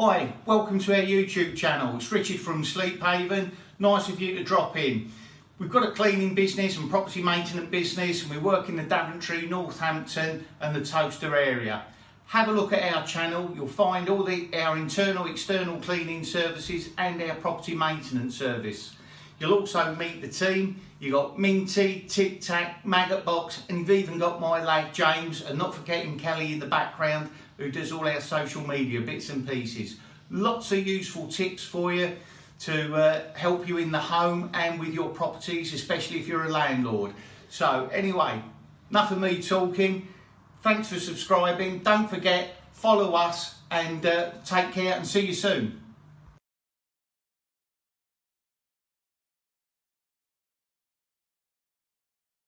Hi, welcome to our YouTube channel. It's Richard from SleepHaven. Nice of you to drop in. We've got a cleaning business and property maintenance business, and we work in the Daventry, Northampton and the Toaster area. Have a look at our channel. You'll find all our internal, external cleaning services and our property maintenance service. You'll also meet the team. You've got Minty, Tic Tac, Maggot Box, and you've even got my lad James, and not forgetting Kelly in the background, who does all our social media bits and pieces. Lots of useful tips for you to help you in the home and with your properties, especially if you're a landlord. So anyway, enough of me talking. Thanks for subscribing. Don't forget, follow us, and take care and see you soon.